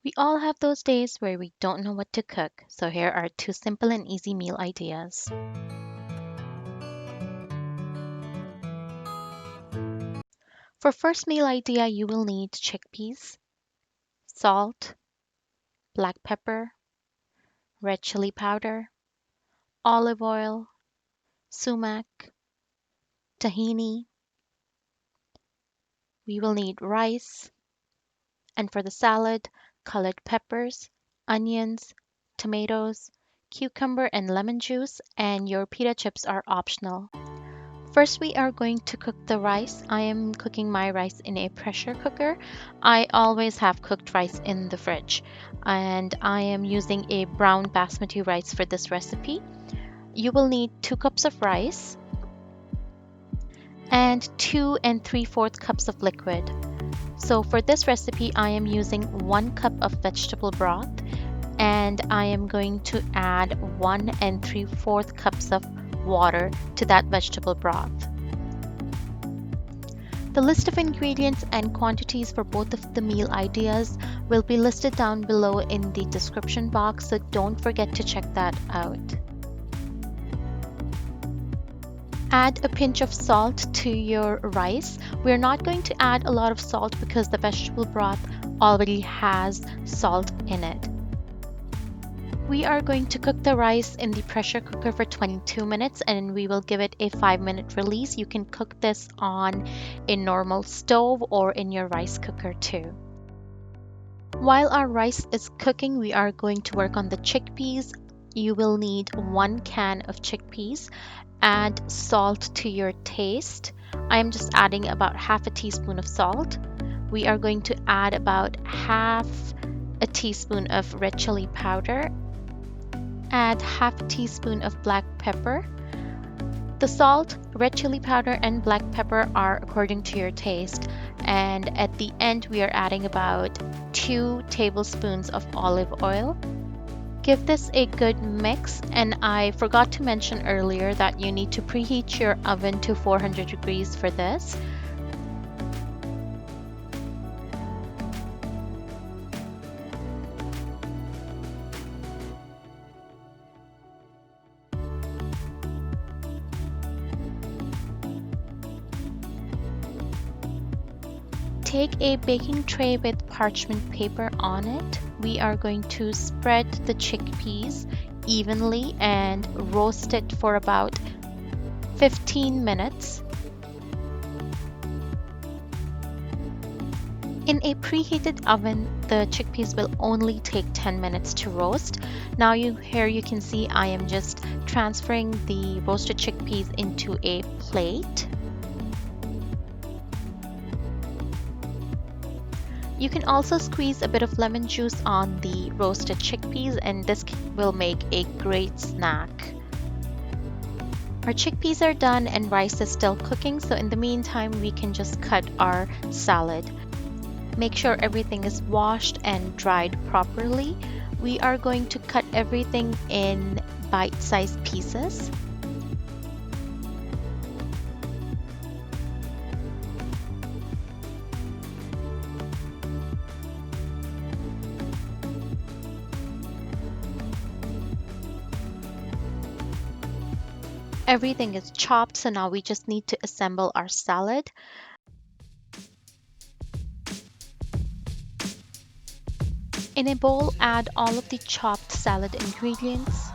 We all have those days where we don't know what to cook, so here are two simple and easy meal ideas. For first meal idea, you will need chickpeas, salt, black pepper, red chili powder, olive oil, sumac, tahini. We will need rice, and for the salad, colored peppers, onions, tomatoes, cucumber, and lemon juice, and your pita chips are optional. First, we are going to cook the rice. I am cooking my rice in a pressure cooker. I always have cooked rice in the fridge, and I am using a brown basmati rice for this recipe. You will need 2 cups of rice and 2 and 3/4 cups of liquid. So for this recipe, I am using 1 cup of vegetable broth, and I am going to add 1 and 3/4 cups of water to that vegetable broth. The list of ingredients and quantities for both of the meal ideas will be listed down below in the description box, so don't forget to check that out. Add a pinch of salt to your rice. We're not going to add a lot of salt because the vegetable broth already has salt in it. We are going to cook the rice in the pressure cooker for 22 minutes and we will give it a 5-minute release. You can cook this on a normal stove or in your rice cooker too. While our rice is cooking, we are going to work on the chickpeas. You will need 1 can of chickpeas. Add salt to your taste. I am just adding about half a teaspoon of salt. We are going to add about half a teaspoon of red chili powder. Add half a teaspoon of black pepper. The salt, red chili powder, and black pepper are according to your taste. And at the end, we are adding about 2 tablespoons of olive oil. Give this a good mix, and I forgot to mention earlier that you need to preheat your oven to 400 degrees for this. Take a baking tray with parchment paper on it. We are going to spread the chickpeas evenly and roast it for about 15 minutes. In a preheated oven, the chickpeas will only take 10 minutes to roast. Now here you can see I am just transferring the roasted chickpeas into a plate. You can also squeeze a bit of lemon juice on the roasted chickpeas, and this will make a great snack. Our chickpeas are done and rice is still cooking, so in the meantime we can just cut our salad. Make sure everything is washed and dried properly. We are going to cut everything in bite-sized pieces. Everything is chopped, so now we just need to assemble our salad. In a bowl, add all of the chopped salad ingredients.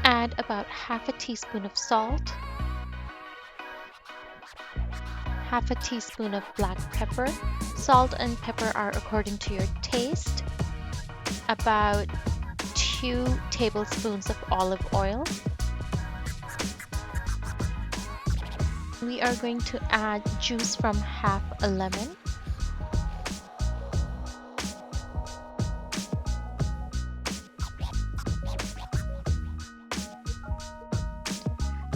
Add about half a teaspoon of salt, half a teaspoon of black pepper. Salt and pepper are according to your taste. About 2 tablespoons of olive oil. We are going to add juice from half a lemon.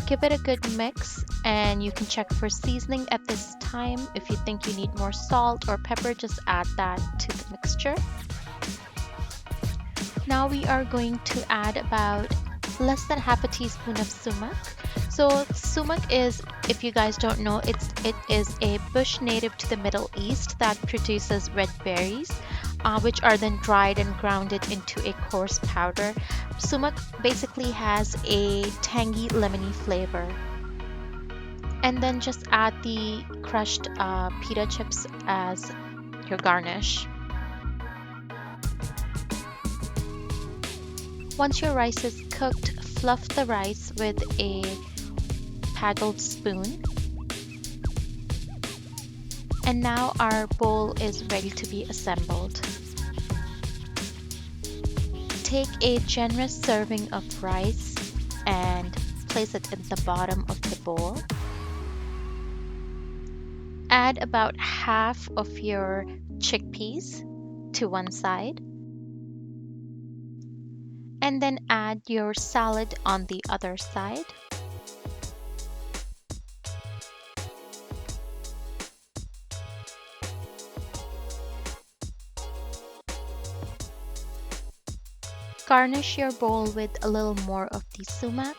Give it a good mix, and you can check for seasoning at this time. If you think you need more salt or pepper, just add that to the mixture. Now we are going to add about less than half a teaspoon of sumac. So sumac is, if you guys don't know, it is a bush native to the Middle East that produces red berries, which are then dried and grounded into a coarse powder. Sumac basically has a tangy lemony flavor. And then just add the crushed pita chips as your garnish. Once your rice is cooked, fluff the rice with a paddled spoon. And now our bowl is ready to be assembled. Take a generous serving of rice and place it at the bottom of the bowl. Add about half of your chickpeas to one side. And then add your salad on the other side. Garnish your bowl with a little more of the sumac,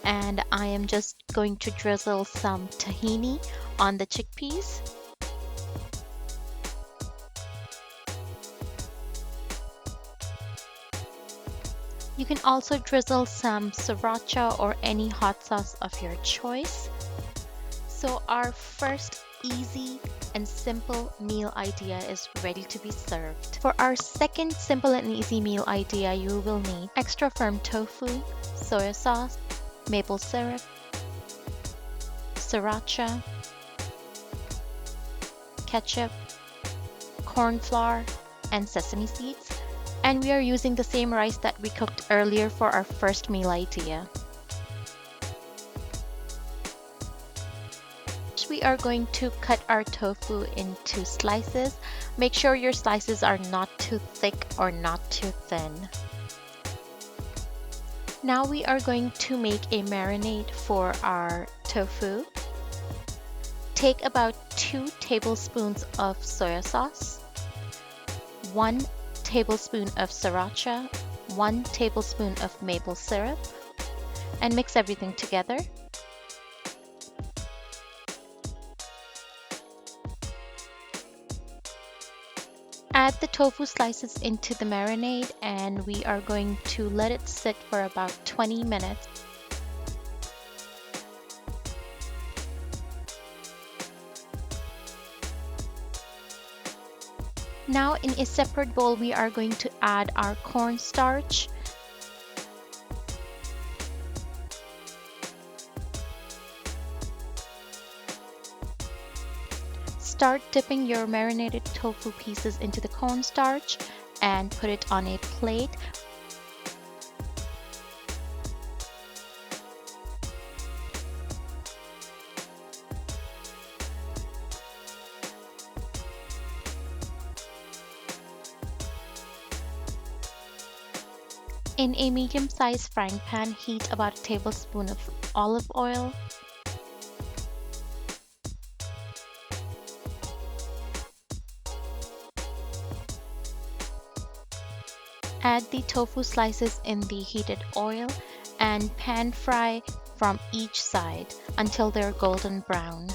and I am just going to drizzle some tahini on the chickpeas. You can also drizzle some sriracha or any hot sauce of your choice. So our first easy and simple meal idea is ready to be served. For our second simple and easy meal idea, you will need extra firm tofu, soy sauce, maple syrup, sriracha, ketchup, corn flour, and sesame seeds. And we are using the same rice that we cooked earlier for our first meal idea. We are going to cut our tofu into slices. Make sure your slices are not too thick or not too thin. Now we are going to make a marinade for our tofu. Take about 2 tablespoons of soy sauce, 1 tablespoon of sriracha, 1 tablespoon of maple syrup, and mix everything together. Add the tofu slices into the marinade, and we are going to let it sit for about 20 minutes. Now in a separate bowl, we are going to add our cornstarch. Start dipping your marinated tofu pieces into the cornstarch and put it on a plate. In a medium-sized frying pan, heat about a tablespoon of olive oil. Add the tofu slices in the heated oil and pan fry from each side until they're golden brown.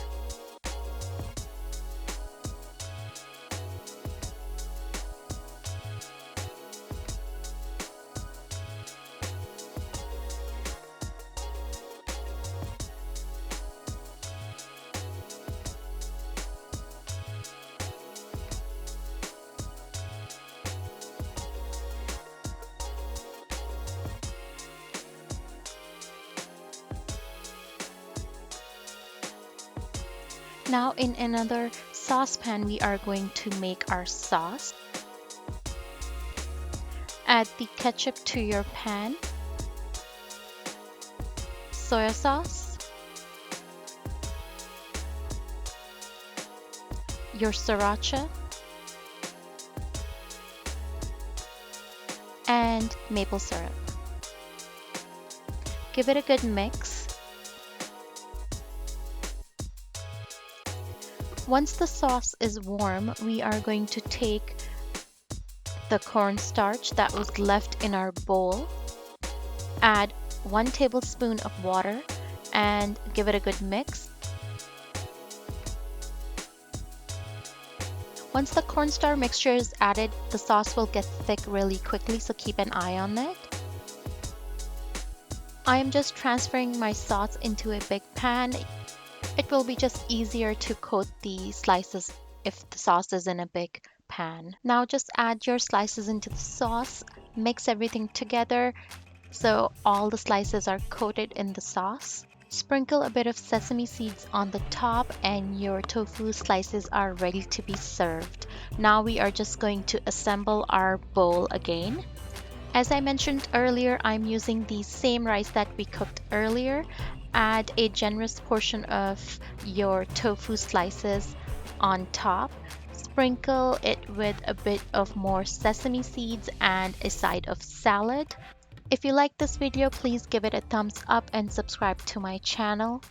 Now in another saucepan, we are going to make our sauce. Add the ketchup to your pan, soy sauce, your sriracha, and maple syrup. Give it a good mix. Once the sauce is warm, we are going to take the cornstarch that was left in our bowl. Add 1 tablespoon of water and give it a good mix. Once the cornstarch mixture is added, the sauce will get thick really quickly, so keep an eye on it. I am just transferring my sauce into a big pan. It will be just easier to coat the slices if the sauce is in a big pan. Now just add your slices into the sauce, mix everything together so all the slices are coated in the sauce. Sprinkle a bit of sesame seeds on the top and your tofu slices are ready to be served. Now we are just going to assemble our bowl again. As I mentioned earlier, I'm using the same rice that we cooked earlier. Add a generous portion of your tofu slices on top. Sprinkle it with a bit of more sesame seeds and a side of salad. If you like this video, please give it a thumbs up and subscribe to my channel.